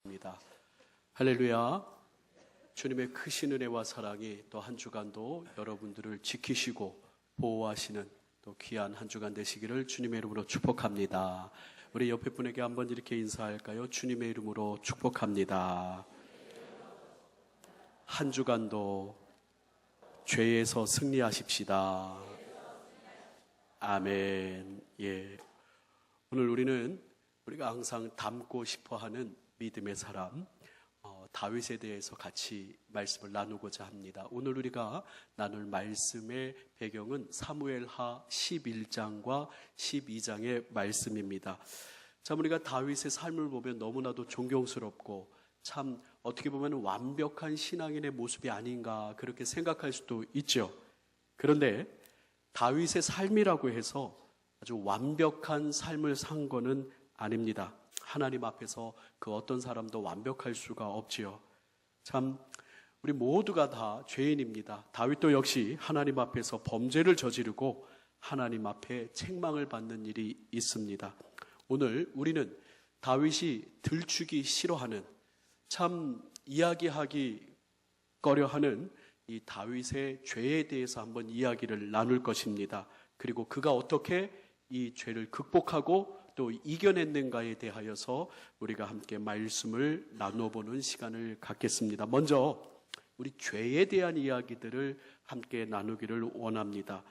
입니다. 할렐루야. 주님의 크신 은혜와 사랑이 또 한 주간도 여러분들을 지키시고 보호하시는 또 귀한 한 주간 되시기를 주님의 이름으로 축복합니다. 우리 옆에 분에게 한번 이렇게 인사할까요? 주님의 이름으로 축복합니다. 한 주간도 죄에서 승리하십시다. 아멘. 예. 오늘 우리가 항상 닮고 싶어하는 믿음의 사람 다윗에 대해서 같이 말씀을 나누고자 합니다. 오늘 우리가 나눌 말씀의 배경은 사무엘하 11장과 12장의 말씀입니다. 참 우리가 다윗의 삶을 보면 너무나도 존경스럽고 참 어떻게 보면 완벽한 신앙인의 모습이 아닌가 그렇게 생각할 수도 있죠. 그런데 다윗의 삶이라고 해서 아주 완벽한 삶을 산 거는 아닙니다. 하나님 앞에서 그 어떤 사람도 완벽할 수가 없지요. 참 우리 모두가 다 죄인입니다. 다윗도 역시 하나님 앞에서 범죄를 저지르고 하나님 앞에 책망을 받는 일이 있습니다. 오늘 우리는 다윗이 들추기 싫어하는 참 이야기하기 꺼려하는 이 다윗의 죄에 대해서 한번 이야기를 나눌 것입니다. 그리고 그가 어떻게 이 죄를 극복하고 또 이겨냈는가에 대하여서 우리가 함께 말씀을 나눠보는 시간을 갖겠습니다. 먼저 우리 죄에 대한 이야기들을 함께 나누기를 원합니다.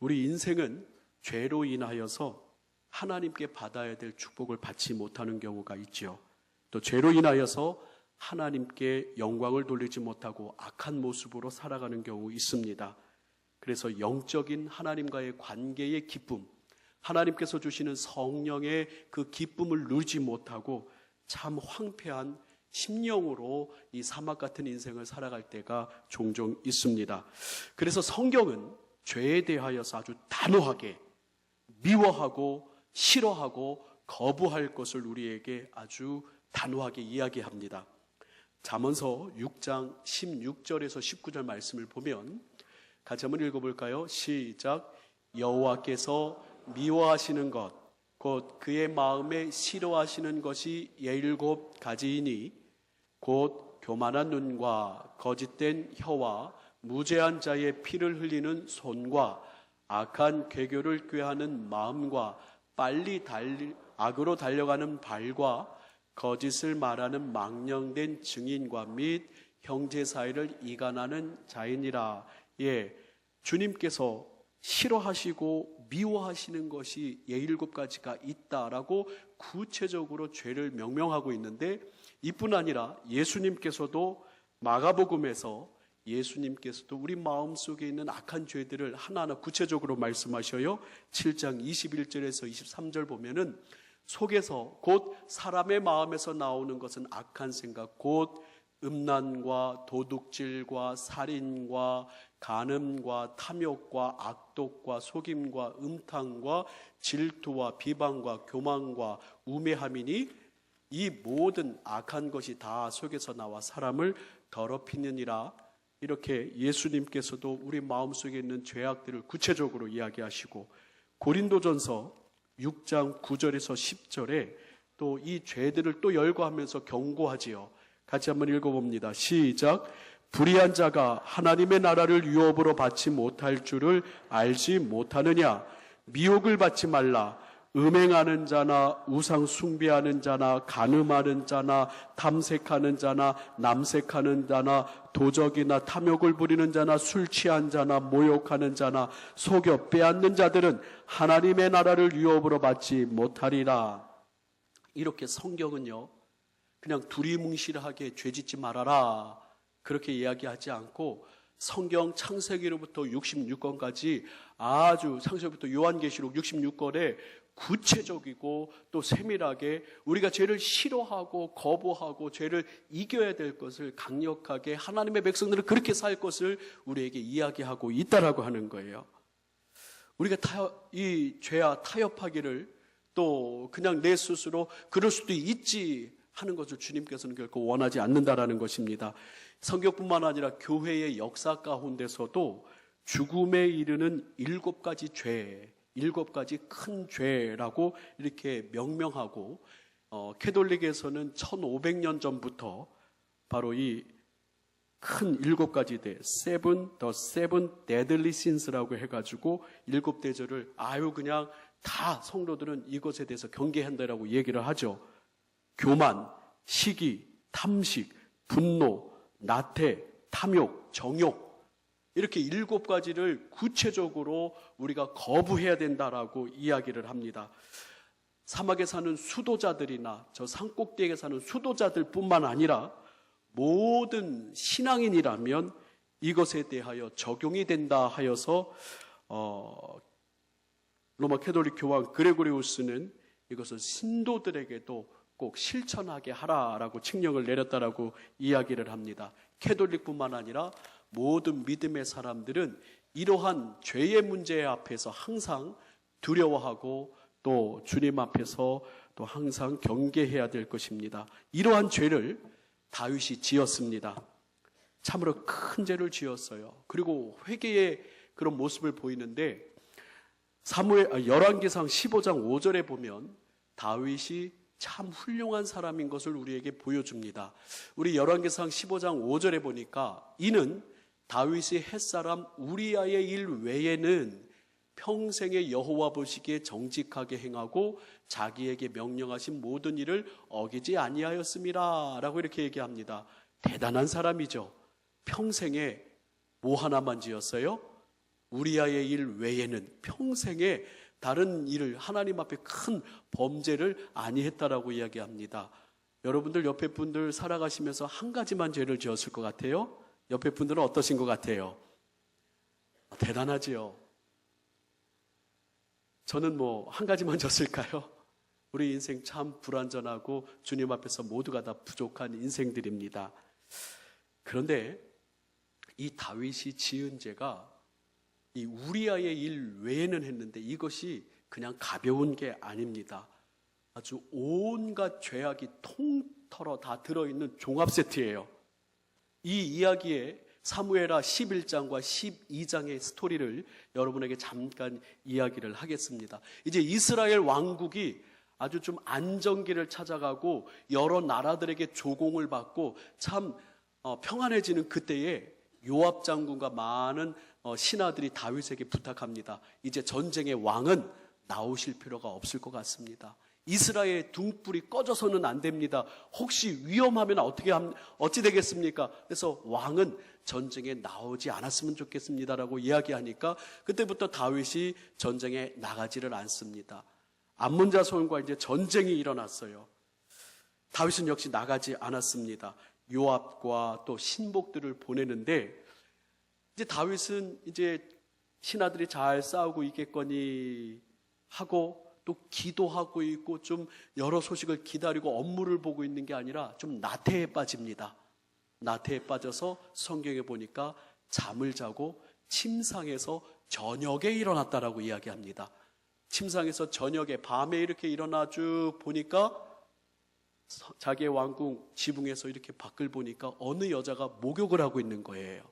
우리 인생은 죄로 인하여서 하나님께 받아야 될 축복을 받지 못하는 경우가 있죠. 또 죄로 인하여서 하나님께 영광을 돌리지 못하고 악한 모습으로 살아가는 경우 있습니다. 그래서 영적인 하나님과의 관계의 기쁨, 하나님께서 주시는 성령의 그 기쁨을 누리지 못하고 참 황폐한 심령으로 이 사막 같은 인생을 살아갈 때가 종종 있습니다. 그래서 성경은 죄에 대하여서 아주 단호하게 미워하고 싫어하고 거부할 것을 우리에게 아주 단호하게 이야기합니다. 잠언서 6장 16절에서 19절 말씀을 보면 같이 한번 읽어볼까요? 시작. 여호와께서 미워하시는 것, 곧 그의 마음에 싫어하시는 것이 17가지이니 곧 교만한 눈과 거짓된 혀와 무죄한 자의 피를 흘리는 손과 악한 괴교를 꾀하는 마음과 빨리 악으로 달려가는 발과 거짓을 말하는 망령된 증인과 및 형제 사이를 이간하는 자이니라. 예, 주님께서 싫어하시고 미워하시는 것이 17가지가 있다라고 구체적으로 죄를 명명하고 있는데 이뿐 아니라 예수님께서도 마가복음에서 예수님께서도 우리 마음속에 있는 악한 죄들을 하나하나 구체적으로 말씀하셔요. 7장 21절에서 23절 보면은 속에서 곧 사람의 마음에서 나오는 것은 악한 생각 곧 음란과 도둑질과 살인과 간음과 탐욕과 악독과 속임과 음탕과 질투와 비방과 교만과 우매함이니 이 모든 악한 것이 다 속에서 나와 사람을 더럽히느니라. 이렇게 예수님께서도 우리 마음속에 있는 죄악들을 구체적으로 이야기하시고 고린도전서 6장 9절에서 10절에 또 이 죄들을 또 열거하면서 경고하지요. 같이 한번 읽어봅니다. 시작. 불의한 자가 하나님의 나라를 유업으로 받지 못할 줄을 알지 못하느냐. 미혹을 받지 말라. 음행하는 자나 우상 숭배하는 자나 간음하는 자나 탐색하는 자나 남색하는 자나 도적이나 탐욕을 부리는 자나 술 취한 자나 모욕하는 자나 속여 빼앗는 자들은 하나님의 나라를 유업으로 받지 못하리라. 이렇게 성경은요 그냥 두리뭉실하게 죄짓지 말아라 그렇게 이야기하지 않고 성경 창세기로부터 66권까지 아주 창세기부터 요한계시록 66권에 구체적이고 또 세밀하게 우리가 죄를 싫어하고 거부하고 죄를 이겨야 될 것을 강력하게 하나님의 백성들은 그렇게 살 것을 우리에게 이야기하고 있다라고 하는 거예요. 우리가 이 죄와 타협하기를 또 그냥 내 스스로 그럴 수도 있지 하는 것을 주님께서는 결코 원하지 않는다라는 것입니다. 성경뿐만 아니라 교회의 역사 가운데서도 죽음에 이르는 7가지 죄, 7가지 큰 죄라고 이렇게 명명하고 캐톨릭에서는 1500년 전부터 바로 이 큰 7가지 대, the seven deadly sins라고 해가지고 7대절을 그냥 다 성도들은 이것에 대해서 경계한다라고 얘기를 하죠. 교만, 시기, 탐식, 분노, 나태, 탐욕, 정욕, 이렇게 7가지를 구체적으로 우리가 거부해야 된다라고 이야기를 합니다. 사막에 사는 수도자들이나 저 산꼭대기에 사는 수도자들 뿐만 아니라 모든 신앙인이라면 이것에 대하여 적용이 된다 하여서 로마 캐톨릭 교황 그레고리우스는 이것을 신도들에게도 꼭 실천하게 하라라고 칙령을 내렸다라고 이야기를 합니다. 캐톨릭뿐만 아니라 모든 믿음의 사람들은 이러한 죄의 문제 앞에서 항상 두려워하고 또 주님 앞에서 또 항상 경계해야 될 것입니다. 이러한 죄를 다윗이 지었습니다. 참으로 큰 죄를 지었어요. 그리고 회개의 그런 모습을 보이는데 열왕기상 15장 5절에 보면 다윗이 참 훌륭한 사람인 것을 우리에게 보여줍니다. 우리 열왕기상 15장 5절에 보니까 이는 다윗이 햇사람 우리아의 일 외에는 평생에 여호와 보시기에 정직하게 행하고 자기에게 명령하신 모든 일을 어기지 아니하였음이라 라고 이렇게 얘기합니다. 대단한 사람이죠. 평생에 뭐 하나만 지었어요? 우리아의 일 외에는 평생에 다른 일을 하나님 앞에 큰 범죄를 아니했다라고 이야기합니다. 여러분들 옆에 분들 살아가시면서 한 가지만 죄를 지었을 것 같아요? 옆에 분들은 어떠신 것 같아요? 대단하지요. 저는 한 가지만 졌을까요? 우리 인생 참 불완전하고 주님 앞에서 모두가 다 부족한 인생들입니다. 그런데 이 다윗이 지은 죄가 이 우리아의 일 외에는 했는데 이것이 그냥 가벼운 게 아닙니다. 아주 온갖 죄악이 통털어 다 들어있는 종합 세트예요. 이 이야기에 사무엘하 11장과 12장의 스토리를 여러분에게 잠깐 이야기를 하겠습니다. 이제 이스라엘 왕국이 아주 좀 안정기를 찾아가고 여러 나라들에게 조공을 받고 참 평안해지는 그때에 요압 장군과 많은 신하들이 다윗에게 부탁합니다. 이제 전쟁의 왕은 나오실 필요가 없을 것 같습니다. 이스라엘의 등불이 꺼져서는 안 됩니다. 혹시 위험하면 어찌 되겠습니까? 그래서 왕은 전쟁에 나오지 않았으면 좋겠습니다라고 이야기하니까 그때부터 다윗이 전쟁에 나가지를 않습니다. 암몬 자손과 이제 전쟁이 일어났어요. 다윗은 역시 나가지 않았습니다. 요압과 또 신복들을 보내는데 이제 다윗은 이제 신하들이 잘 싸우고 있겠거니 하고 또 기도하고 있고 좀 여러 소식을 기다리고 업무를 보고 있는 게 아니라 좀 나태에 빠집니다. 나태에 빠져서 성경에 보니까 잠을 자고 침상에서 저녁에 일어났다라고 이야기합니다. 침상에서 저녁에 밤에 이렇게 일어나 쭉 보니까 자기의 왕궁 지붕에서 이렇게 밖을 보니까 어느 여자가 목욕을 하고 있는 거예요.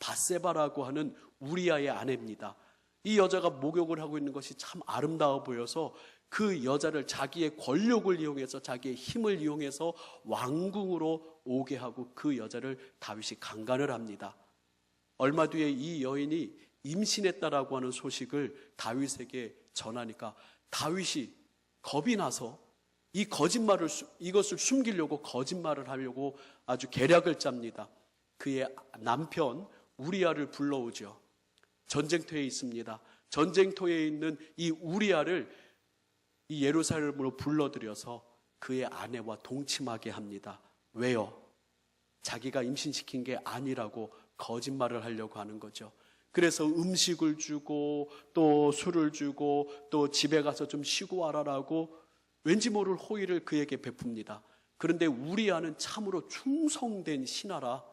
바세바라고 하는 우리아의 아내입니다. 이 여자가 목욕을 하고 있는 것이 참 아름다워 보여서 그 여자를 자기의 권력을 이용해서 자기의 힘을 이용해서 왕궁으로 오게 하고 그 여자를 다윗이 강간을 합니다. 얼마 뒤에 이 여인이 임신했다라고 하는 소식을 다윗에게 전하니까 다윗이 겁이 나서 이것을 숨기려고 거짓말을 하려고 아주 계략을 짭니다. 그의 남편 우리아를 불러오죠. 전쟁터에 있습니다. 전쟁터에 있는 이 우리아를 이 예루살렘으로 불러들여서 그의 아내와 동침하게 합니다. 왜요? 자기가 임신시킨 게 아니라고 거짓말을 하려고 하는 거죠. 그래서 음식을 주고 또 술을 주고 또 집에 가서 좀 쉬고 와라라고 왠지 모를 호의를 그에게 베풉니다. 그런데 우리아는 참으로 충성된 신하라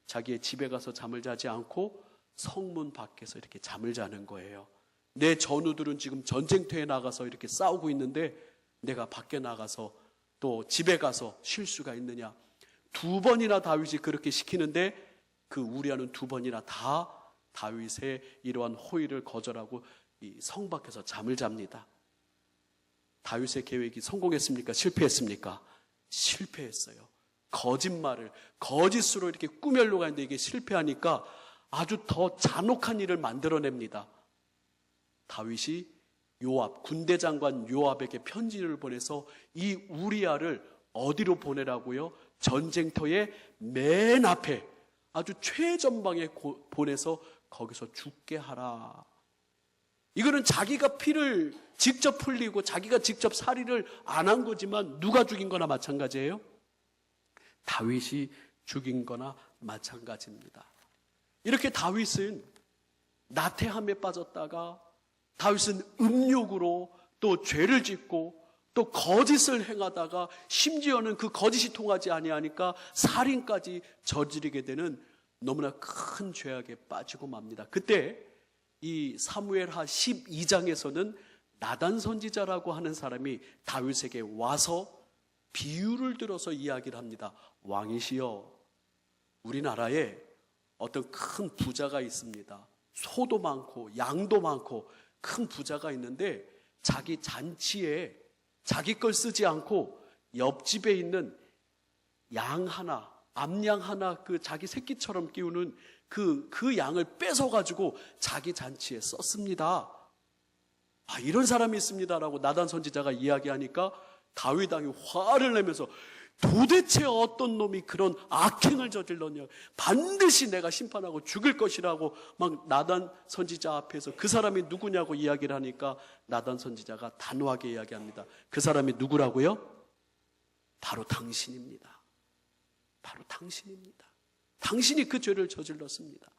자기의 집에 가서 잠을 자지 않고 성문 밖에서 이렇게 잠을 자는 거예요. 내 전우들은 지금 전쟁터에 나가서 이렇게 싸우고 있는데 내가 밖에 나가서 또 집에 가서 쉴 수가 있느냐. 2번이나 다윗이 그렇게 시키는데 그 우리아는 2번이나 다 다윗의 이러한 호의를 거절하고 이 성 밖에서 잠을 잡니다. 다윗의 계획이 성공했습니까? 실패했습니까? 실패했어요. 거짓말을 거짓으로 이렇게 꾸며려고 하는데 이게 실패하니까 아주 더 잔혹한 일을 만들어냅니다. 다윗이 요압, 군대 장관 요압에게 편지를 보내서 이 우리아를 어디로 보내라고요? 전쟁터의 맨 앞에 아주 최전방에 보내서 거기서 죽게 하라. 이거는 자기가 피를 직접 흘리고 자기가 직접 살인을 안 한 거지만 누가 죽인 거나 마찬가지예요? 다윗이 죽인 거나 마찬가지입니다. 이렇게 다윗은 나태함에 빠졌다가 다윗은 음욕으로 또 죄를 짓고 또 거짓을 행하다가 심지어는 그 거짓이 통하지 아니하니까 살인까지 저지르게 되는 너무나 큰 죄악에 빠지고 맙니다. 그때 이 사무엘하 12장에서는 나단 선지자라고 하는 사람이 다윗에게 와서 비유를 들어서 이야기를 합니다. 왕이시여, 우리나라에 어떤 큰 부자가 있습니다. 소도 많고 양도 많고 큰 부자가 있는데 자기 잔치에 자기 걸 쓰지 않고 옆집에 있는 양 하나, 암양 하나 그 자기 새끼처럼 키우는 그 양을 뺏어가지고 자기 잔치에 썼습니다. 이런 사람이 있습니다라고 나단 선지자가 이야기하니까 다윗 왕이 화를 내면서 도대체 어떤 놈이 그런 악행을 저질렀냐, 반드시 내가 심판하고 죽일 것이라고 막 나단 선지자 앞에서 그 사람이 누구냐고 이야기를 하니까 나단 선지자가 단호하게 이야기합니다. 그 사람이 누구라고요? 바로 당신입니다. 바로 당신입니다. 당신이 그 죄를 저질렀습니다.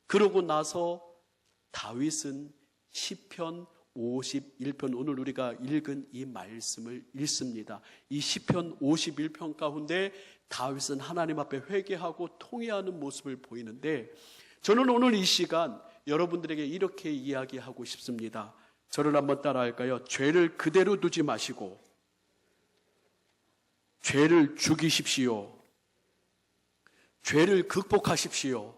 그러고 나서 다윗은 시편 51편, 오늘 우리가 읽은 이 말씀을 읽습니다. 이 시편 51편 가운데 다윗은 하나님 앞에 회개하고 통회하는 모습을 보이는데, 저는 오늘 이 시간 여러분들에게 이렇게 이야기하고 싶습니다. 저를 한번 따라할까요? 죄를 그대로 두지 마시고 죄를 죽이십시오. 죄를 극복하십시오.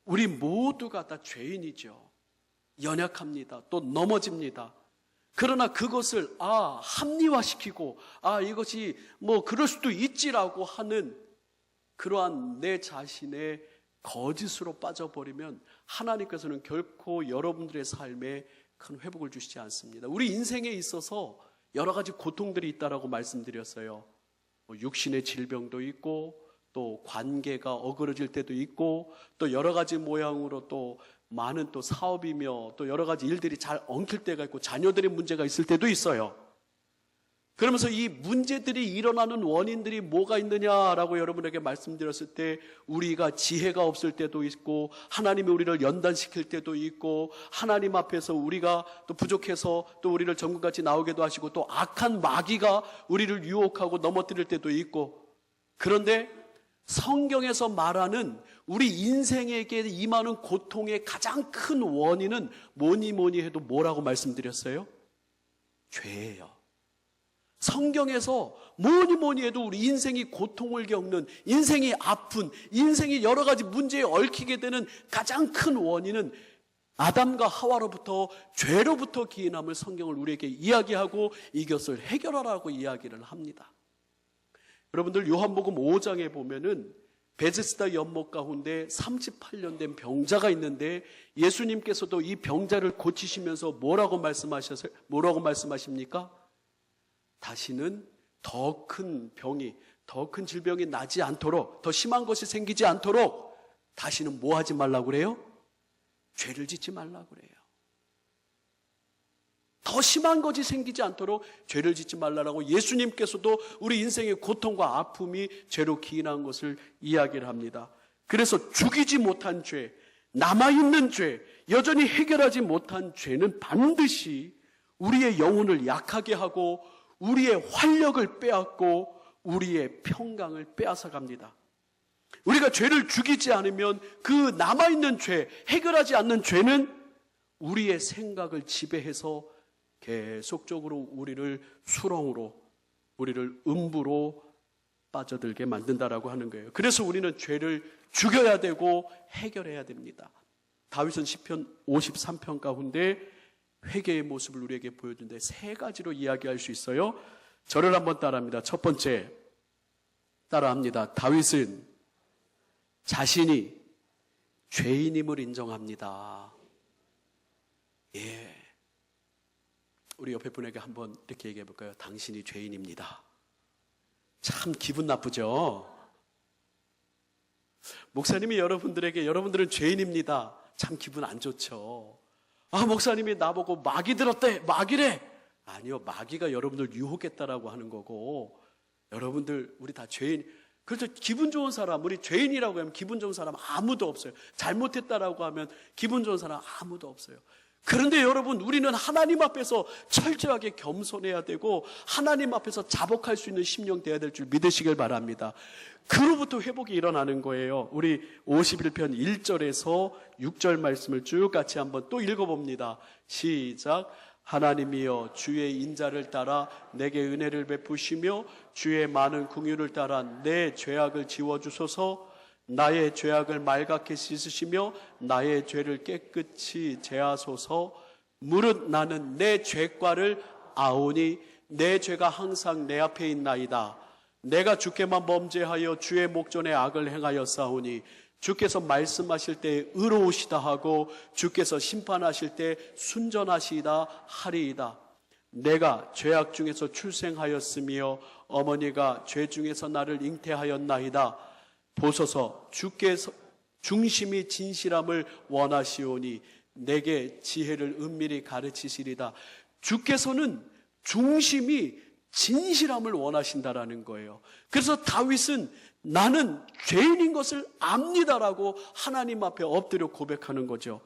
우리 모두가 다 죄인이죠. 연약합니다. 또 넘어집니다. 그러나 그것을 합리화시키고 이것이 뭐 그럴 수도 있지라고 하는 그러한 내 자신의 거짓으로 빠져버리면 하나님께서는 결코 여러분들의 삶에 큰 회복을 주시지 않습니다. 우리 인생에 있어서 여러 가지 고통들이 있다라고 말씀드렸어요. 육신의 질병도 있고 또 관계가 어그러질 때도 있고 또 여러 가지 모양으로 또 많은 또 사업이며 또 여러 가지 일들이 잘 엉킬 때가 있고 자녀들의 문제가 있을 때도 있어요. 그러면서 이 문제들이 일어나는 원인들이 뭐가 있느냐라고 여러분에게 말씀드렸을 때 우리가 지혜가 없을 때도 있고 하나님이 우리를 연단시킬 때도 있고 하나님 앞에서 우리가 또 부족해서 또 우리를 정금같이 나오게도 하시고 또 악한 마귀가 우리를 유혹하고 넘어뜨릴 때도 있고, 그런데 성경에서 말하는 우리 인생에게 임하는 고통의 가장 큰 원인은 뭐니 해도 뭐라고 말씀드렸어요? 죄예요. 성경에서 뭐니 해도 우리 인생이 고통을 겪는, 인생이 아픈, 인생이 여러 가지 문제에 얽히게 되는 가장 큰 원인은 아담과 하와로부터 죄로부터 기인함을 성경을 우리에게 이야기하고 이것을 해결하라고 이야기를 합니다. 여러분들 요한복음 5장에 보면은 베데스다 연못 가운데 38년 된 병자가 있는데 예수님께서도 이 병자를 고치시면서 뭐라고 말씀하십니까? 다시는 더 큰 병이, 더 큰 질병이 나지 않도록, 더 심한 것이 생기지 않도록 다시는 뭐 하지 말라고 그래요? 죄를 짓지 말라고 그래요. 더 심한 것이 생기지 않도록 죄를 짓지 말라라고 예수님께서도 우리 인생의 고통과 아픔이 죄로 기인한 것을 이야기를 합니다. 그래서 죽이지 못한 죄, 남아있는 죄, 여전히 해결하지 못한 죄는 반드시 우리의 영혼을 약하게 하고 우리의 활력을 빼앗고 우리의 평강을 빼앗아갑니다. 우리가 죄를 죽이지 않으면 그 남아있는 죄, 해결하지 않는 죄는 우리의 생각을 지배해서 계속적으로 우리를 수렁으로, 우리를 음부로 빠져들게 만든다라고 하는 거예요. 그래서 우리는 죄를 죽여야 되고 해결해야 됩니다. 다윗은 시편 53편 가운데 회개의 모습을 우리에게 보여주는데 세 가지로 이야기할 수 있어요. 저를 한번 따라합니다. 첫 번째, 따라합니다. 다윗은 자신이 죄인임을 인정합니다. 예. 우리 옆에 분에게 한번 이렇게 얘기해 볼까요? 당신이 죄인입니다. 참 기분 나쁘죠? 목사님이 여러분들에게 여러분들은 죄인입니다. 참 기분 안 좋죠. 아, 목사님이 나보고 마귀 들었대. 마귀래. 아니요, 마귀가 여러분들 유혹했다라고 하는 거고, 여러분들 우리 다 죄인. 그렇죠. 기분 좋은 사람, 우리 죄인이라고 하면 기분 좋은 사람 아무도 없어요. 잘못했다라고 하면 기분 좋은 사람 아무도 없어요. 그런데 여러분, 우리는 하나님 앞에서 철저하게 겸손해야 되고 하나님 앞에서 자복할 수 있는 심령 되어야 될 줄 믿으시길 바랍니다. 그로부터 회복이 일어나는 거예요. 우리 51편 1절에서 6절 말씀을 쭉 같이 한번 또 읽어봅니다. 시작. 하나님이여, 주의 인자를 따라 내게 은혜를 베푸시며 주의 많은 긍휼을 따라 내 죄악을 지워주소서. 나의 죄악을 맑게 씻으시며 나의 죄를 깨끗이 제하소서. 무릇 나는 내 죄과를 아오니 내 죄가 항상 내 앞에 있나이다. 내가 주께만 범죄하여 주의 목전에 악을 행하였사오니 주께서 말씀하실 때 의로우시다 하고 주께서 심판하실 때 순전하시다 하리이다. 내가 죄악 중에서 출생하였으며 어머니가 죄 중에서 나를 잉태하였나이다. 보소서, 주께서 중심이 진실함을 원하시오니 내게 지혜를 은밀히 가르치시리다. 주께서는 중심이 진실함을 원하신다라는 거예요. 그래서 다윗은 나는 죄인인 것을 압니다라고 하나님 앞에 엎드려 고백하는 거죠.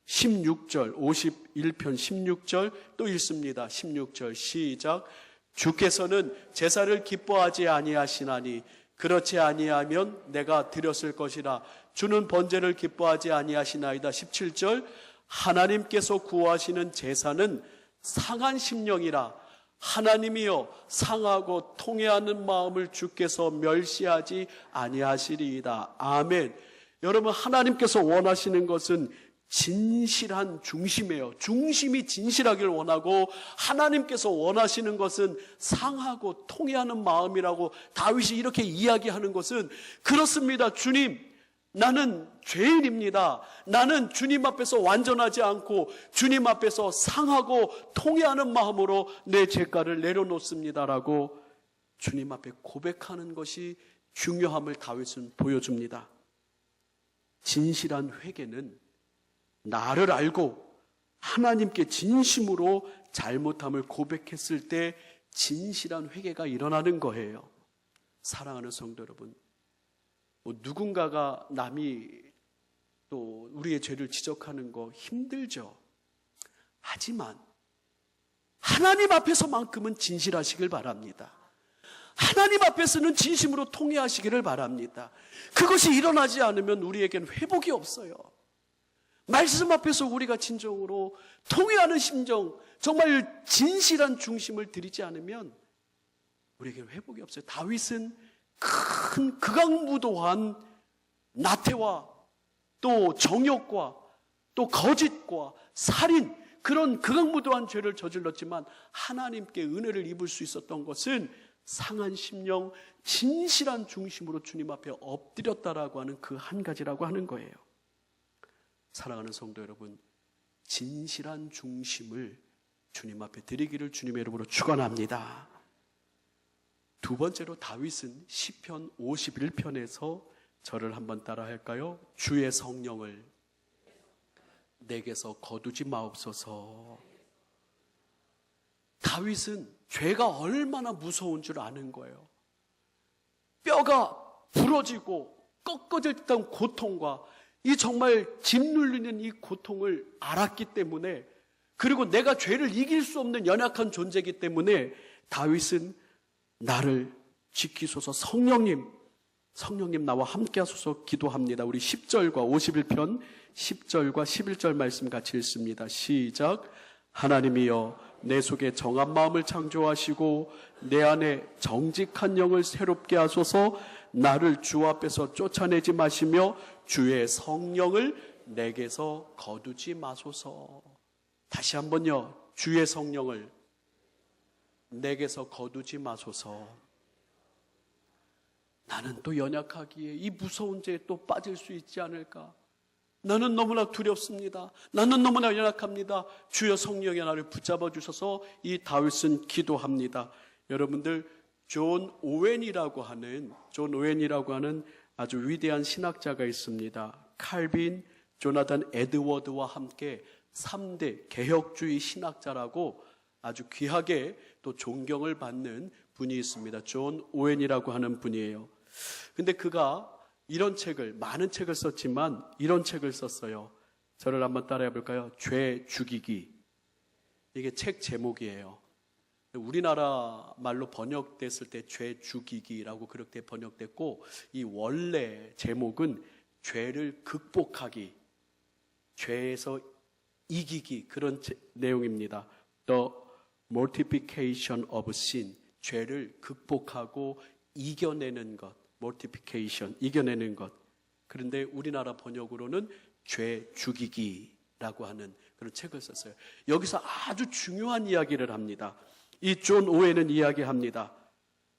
16절, 51편 16절 또 읽습니다. 16절 시작. 주께서는 제사를 기뻐하지 아니하시나니 그렇지 아니하면 내가 드렸을 것이라. 주는 번제를 기뻐하지 아니하시나이다. 17절. 하나님께서 구하시는 제사는 상한 심령이라. 하나님이여, 상하고 통회하는 마음을 주께서 멸시하지 아니하시리이다. 아멘. 여러분, 하나님께서 원하시는 것은 진실한 중심이에요. 중심이 진실하길 원하고 하나님께서 원하시는 것은 상하고 통회하는 마음이라고 다윗이 이렇게 이야기하는 것은 그렇습니다. 주님, 나는 죄인입니다. 나는 주님 앞에서 완전하지 않고 주님 앞에서 상하고 통회하는 마음으로 내 죄가를 내려놓습니다라고 주님 앞에 고백하는 것이 중요함을 다윗은 보여줍니다. 진실한 회개는 나를 알고 하나님께 진심으로 잘못함을 고백했을 때 진실한 회개가 일어나는 거예요. 사랑하는 성도 여러분, 누군가가 남이 또 우리의 죄를 지적하는 거 힘들죠. 하지만 하나님 앞에서만큼은 진실하시길 바랍니다. 하나님 앞에서는 진심으로 통회하시기를 바랍니다. 그것이 일어나지 않으면 우리에겐 회복이 없어요. 말씀 앞에서 우리가 진정으로 통회하는 심정, 정말 진실한 중심을 들이지 않으면 우리에게 회복이 없어요. 다윗은 큰 극악무도한 나태와 또 정욕과 또 거짓과 살인, 그런 극악무도한 죄를 저질렀지만 하나님께 은혜를 입을 수 있었던 것은 상한 심령, 진실한 중심으로 주님 앞에 엎드렸다라고 하는 그 한 가지라고 하는 거예요. 사랑하는 성도 여러분, 진실한 중심을 주님 앞에 드리기를 주님의 이름으로 축원합니다. 두 번째로 다윗은 시편 51편에서 저를 한번 따라 할까요? 주의 성령을 내게서 거두지 마옵소서. 다윗은 죄가 얼마나 무서운 줄 아는 거예요. 뼈가 부러지고 꺾어질 듯한 고통과 이 정말 짓눌리는 이 고통을 알았기 때문에, 그리고 내가 죄를 이길 수 없는 연약한 존재이기 때문에 다윗은 나를 지키소서, 성령님 나와 함께 하소서 기도합니다. 우리 10절과 51편 10절과 11절 말씀 같이 읽습니다. 시작. 하나님이여, 내 속에 정한 마음을 창조하시고 내 안에 정직한 영을 새롭게 하소서. 나를 주 앞에서 쫓아내지 마시며 주의 성령을 내게서 거두지 마소서. 다시 한번요. 주의 성령을 내게서 거두지 마소서. 나는 또 연약하기에 이 무서운 죄에 또 빠질 수 있지 않을까? 나는 너무나 두렵습니다. 나는 너무나 연약합니다. 주여 성령의 나를 붙잡아 주셔서 이 다윗은 기도합니다. 여러분들 존 오웬이라고 하는 아주 위대한 신학자가 있습니다. 칼빈, 조나단 에드워드와 함께 3대 개혁주의 신학자라고 아주 귀하게 또 존경을 받는 분이 있습니다. 존 오웬이라고 하는 분이에요. 근데 그가 이런 책을, 많은 책을 썼지만 이런 책을 썼어요. 저를 한번 따라해 볼까요? 죄 죽이기. 이게 책 제목이에요. 우리나라 말로 번역됐을 때 죄 죽이기라고 그렇게 번역됐고, 이 원래 제목은 죄를 극복하기, 죄에서 이기기, 그런 내용입니다. The mortification of sin. 죄를 극복하고 이겨내는 것. mortification, 이겨내는 것. 그런데 우리나라 번역으로는 죄 죽이기라고 하는 그런 책을 썼어요. 여기서 아주 중요한 이야기를 합니다. 이 존 오웬은 이야기합니다.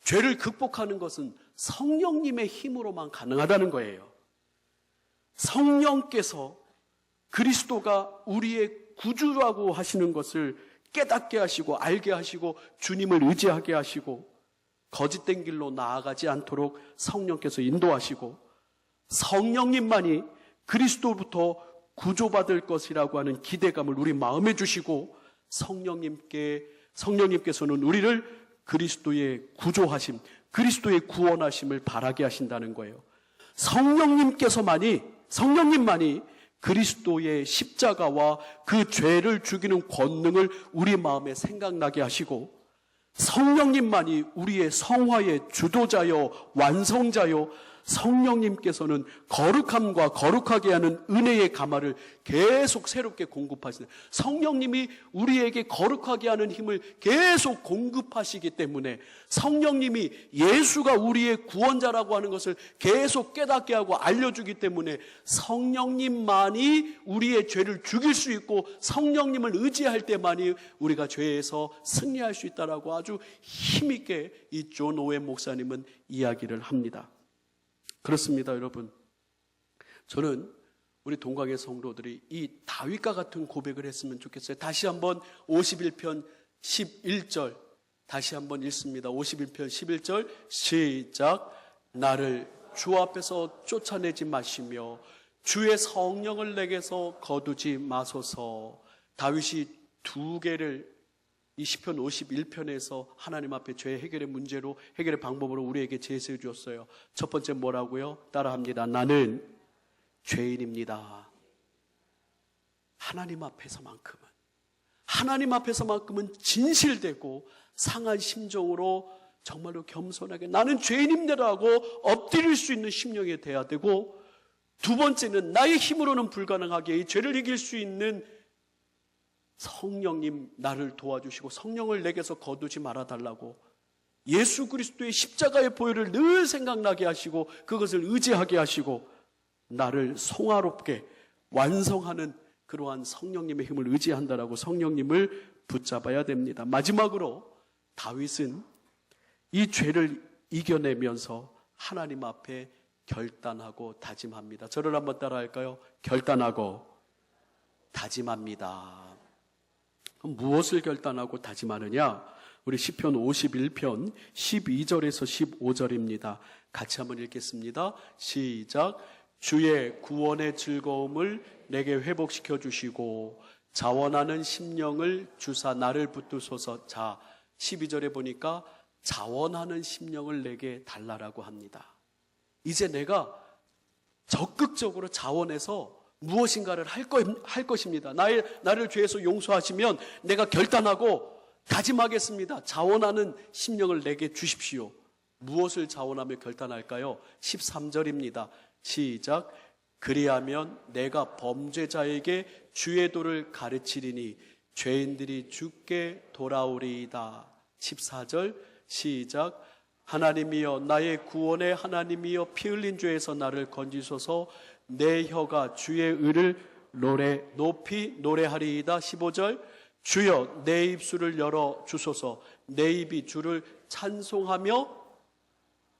죄를 극복하는 것은 성령님의 힘으로만 가능하다는 거예요. 성령께서 그리스도가 우리의 구주라고 하시는 것을 깨닫게 하시고 알게 하시고 주님을 의지하게 하시고 거짓된 길로 나아가지 않도록 성령께서 인도하시고 성령님만이 그리스도부터 구조받을 것이라고 하는 기대감을 우리 마음에 주시고 성령님께서는 우리를 그리스도의 구조하심, 그리스도의 구원하심을 바라게 하신다는 거예요. 성령님만이 그리스도의 십자가와 그 죄를 죽이는 권능을 우리 마음에 생각나게 하시고 성령님만이 우리의 성화의 주도자요 완성자요, 성령님께서는 거룩함과 거룩하게 하는 은혜의 가마를 계속 새롭게 공급하시는, 성령님이 우리에게 거룩하게 하는 힘을 계속 공급하시기 때문에 성령님이 예수가 우리의 구원자라고 하는 것을 계속 깨닫게 하고 알려주기 때문에 성령님만이 우리의 죄를 죽일 수 있고 성령님을 의지할 때만이 우리가 죄에서 승리할 수 있다라고 아주 힘있게 이 존 오웬 목사님은 이야기를 합니다. 그렇습니다, 여러분. 저는 우리 동광의 성도들이 이 다윗과 같은 고백을 했으면 좋겠어요. 다시 한번 51편 11절 다시 한번 읽습니다. 51편 11절 시작. 나를 주 앞에서 쫓아내지 마시며 주의 성령을 내게서 거두지 마소서. 다윗이 두 개를 이 시편 51편에서 하나님 앞에 죄 해결의 문제로, 해결의 방법으로 우리에게 제시해 주었어요. 첫 번째 뭐라고요? 따라합니다. 나는 죄인입니다. 하나님 앞에서만큼은 진실되고 상한 심정으로 정말로 겸손하게 나는 죄인입니다라고 엎드릴 수 있는 심령이 돼야 되고, 두 번째는 나의 힘으로는 불가능하게 이 죄를 이길 수 있는 성령님 나를 도와주시고 성령을 내게서 거두지 말아달라고, 예수 그리스도의 십자가의 보혈을 늘 생각나게 하시고 그것을 의지하게 하시고 나를 송화롭게 완성하는 그러한 성령님의 힘을 의지한다라고 성령님을 붙잡아야 됩니다. 마지막으로 다윗은 이 죄를 이겨내면서 하나님 앞에 결단하고 다짐합니다. 저를 한번 따라할까요? 결단하고 다짐합니다. 그럼 무엇을 결단하고 다짐하느냐? 우리 시편 51편 12절에서 15절입니다. 같이 한번 읽겠습니다. 시작. 주의 구원의 즐거움을 내게 회복시켜 주시고 자원하는 심령을 주사 나를 붙드소서. 자, 12절에 보니까 자원하는 심령을 내게 달라라고 합니다. 이제 내가 적극적으로 자원해서 무엇인가를 할 것입니다. 나를 죄에서 용서하시면 내가 결단하고 다짐하겠습니다. 자원하는 심령을 내게 주십시오. 무엇을 자원하며 결단할까요? 13절입니다. 시작. 그리하면 내가 범죄자에게 주의 도를 가르치리니 죄인들이 주께 돌아오리이다. 14절 시작. 하나님이여 나의 구원의 하나님이여 피 흘린 죄에서 나를 건지소서. 내 혀가 주의 의를 높이 노래하리이다. 15절 주여 내 입술을 열어 주소서. 내 입이 주를 찬송하며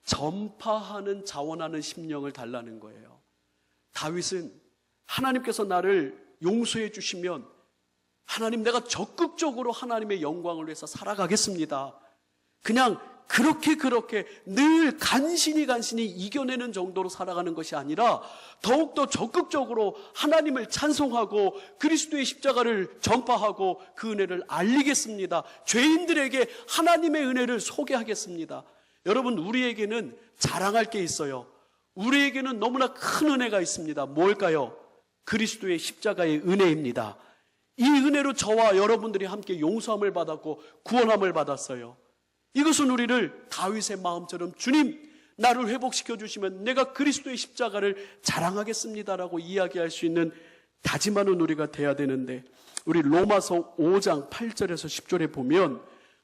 전파하는 자원하는 심령을 달라는 거예요. 다윗은 하나님께서 나를 용서해 주시면 하나님 내가 적극적으로 하나님의 영광을 위해서 살아가겠습니다. 그냥 그렇게 늘 간신히 이겨내는 정도로 살아가는 것이 아니라 더욱더 적극적으로 하나님을 찬송하고 그리스도의 십자가를 전파하고 그 은혜를 알리겠습니다. 죄인들에게 하나님의 은혜를 소개하겠습니다. 여러분, 우리에게는 자랑할 게 있어요. 우리에게는 너무나 큰 은혜가 있습니다. 뭘까요? 그리스도의 십자가의 은혜입니다. 이 은혜로 저와 여러분들이 함께 용서함을 받았고 구원함을 받았어요. 이것은 우리를 다윗의 마음처럼 주님 나를 회복시켜 주시면 내가 그리스도의 십자가를 자랑하겠습니다라고 이야기할 수 있는 다짐하는 우리가 돼야 되는데, 우리 로마서 5장 8절에서 10절에 보면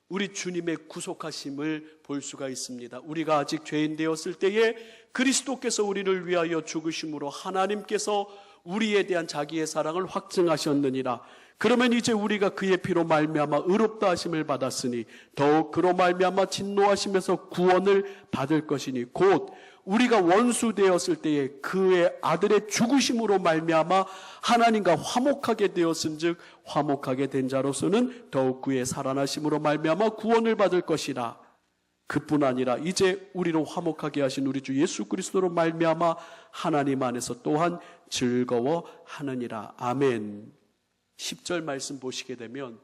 우리 주님의 구속하심을 볼 수가 있습니다. 우리가 아직 죄인 되었을 때에 그리스도께서 우리를 위하여 죽으심으로 하나님께서 우리에 대한 자기의 사랑을 확증하셨느니라. 그러면 이제 우리가 그의 피로 말미암아 의롭다 하심을 받았으니 더욱 그로 말미암아 진노하심에서 구원을 받을 것이니 곧 우리가 원수 되었을 때에 그의 아들의 죽으심으로 말미암아 하나님과 화목하게 되었은즉 화목하게 된 자로서는 더욱 그의 살아나심으로 말미암아 구원을 받을 것이라. 그뿐 아니라 이제 우리로 화목하게 하신 우리 주 예수 그리스도로 말미암아 하나님 안에서 또한 즐거워하느니라. 아멘. 10절 말씀 보시게 되면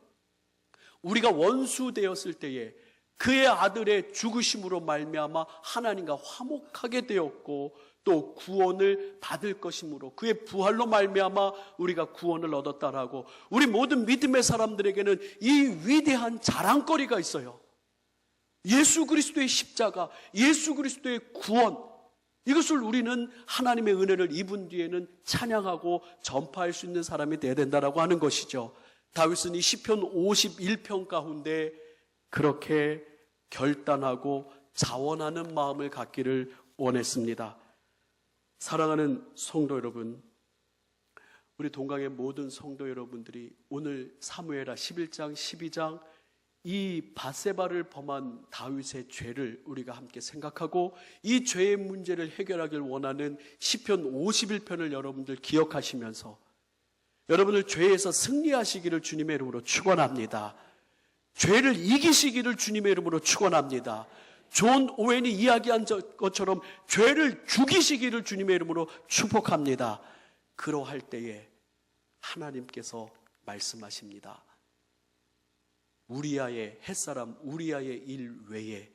우리가 원수 되었을 때에 그의 아들의 죽으심으로 말미암아 하나님과 화목하게 되었고 또 구원을 받을 것이므로 그의 부활로 말미암아 우리가 구원을 얻었다라고, 우리 모든 믿음의 사람들에게는 이 위대한 자랑거리가 있어요. 예수 그리스도의 십자가, 예수 그리스도의 구원, 이것을 우리는 하나님의 은혜를 입은 뒤에는 찬양하고 전파할 수 있는 사람이 되어야 된다라고 하는 것이죠. 다윗은 이 시편 51편 가운데 그렇게 결단하고 자원하는 마음을 갖기를 원했습니다. 사랑하는 성도 여러분, 우리 동강의 모든 성도 여러분들이 오늘 사무엘하 11장 12장 이 밧세바를 범한 다윗의 죄를 우리가 함께 생각하고 이 죄의 문제를 해결하길 원하는 시편 51편을 여러분들 기억하시면서 여러분들 죄에서 승리하시기를 주님의 이름으로 축원합니다. 죄를 이기시기를 주님의 이름으로 축원합니다. 존 오웬이 이야기한 것처럼 죄를 죽이시기를 주님의 이름으로 축복합니다. 그러할 때에 하나님께서 말씀하십니다. 우리아의 햇사람 우리아의 일 외에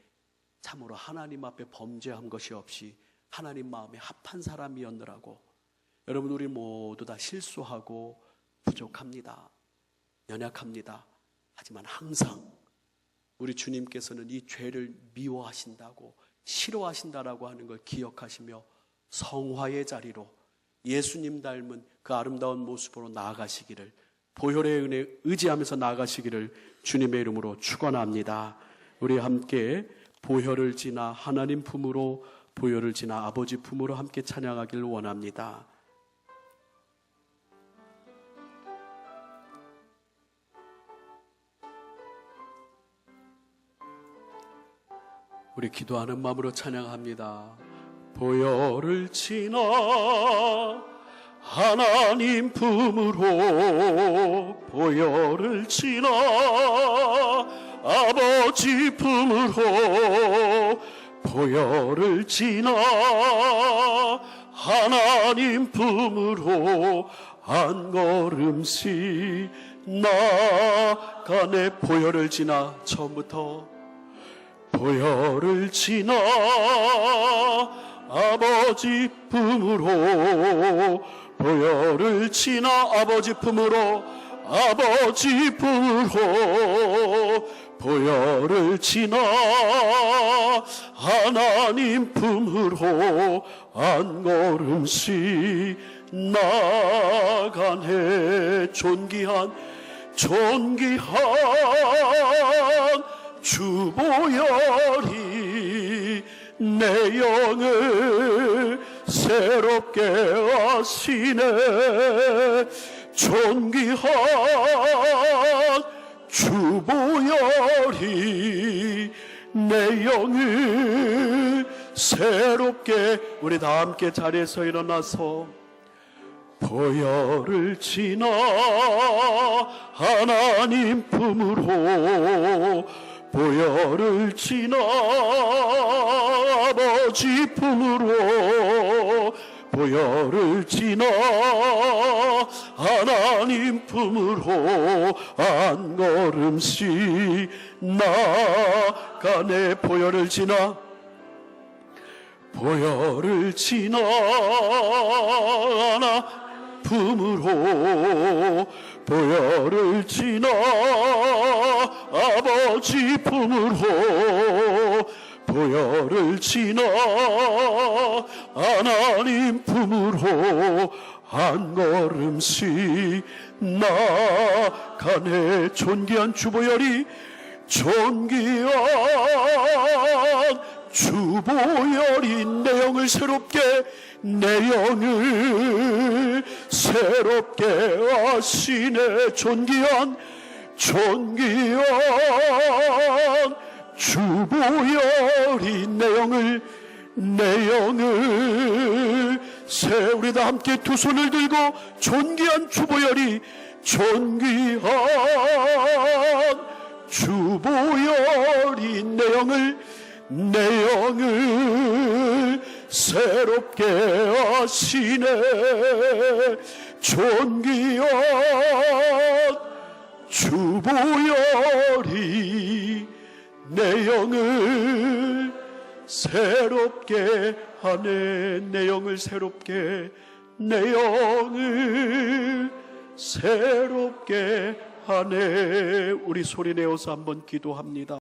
참으로 하나님 앞에 범죄한 것이 없이 하나님 마음에 합한 사람이었느라고. 여러분, 우리 모두 다 실수하고 부족합니다. 연약합니다. 하지만 항상 우리 주님께서는 이 죄를 미워하신다고, 싫어하신다라고 하는 걸 기억하시며 성화의 자리로 예수님 닮은 그 아름다운 모습으로 나아가시기를, 보혈의 은혜 의지하면서 나아가시기를 주님의 이름으로 축원합니다. 우리 함께 보혈을 지나 하나님 품으로, 보혈을 지나 아버지 품으로 함께 찬양하기를 원합니다. 우리 기도하는 마음으로 찬양합니다. 보혈을 지나 하나님 품으로, 보혈을 지나 아버지 품으로, 보혈을 지나 하나님 품으로 한 걸음씩 나가네. 보혈을 지나, 처음부터 보혈을 지나 아버지 품으로, 보혈을 지나 아버지 품으로, 아버지 품으로, 보혈을 지나 하나님 품으로 한 걸음씩 나가네. 존귀한 주 보혈이 내 영을 새롭게 하시네. 존귀한 주보혈이 내 영을 새롭게. 우리 다 함께 자리에서 일어나서 보혈을 지나 하나님 품으로, 보혈을 지나 아버지 품으로, 보혈을 지나 하나님 품으로 한 걸음씩 나가네. 보혈을 지나, 보혈을 지나 하나 품으로, 보혈을 지나 아버지 품으로, 보혈을 지나 하나님 품으로 한 걸음씩 나가네. 존귀한 주보혈이, 존귀한 주보혈이 내 영을 새롭게, 내 영을 새롭게 하시네. 존귀한 주보혈이 내 영을, 내 영을 우리 다 함께 두 손을 들고 존귀한 주보혈이, 존귀한 주보혈이 내 영을, 내 영을 새롭게 하시네. 존귀한 주보혈이 내 영을 새롭게 하네. 내 영을 새롭게, 내 영을 새롭게 하네. 우리 소리 내어서 한번 기도합니다.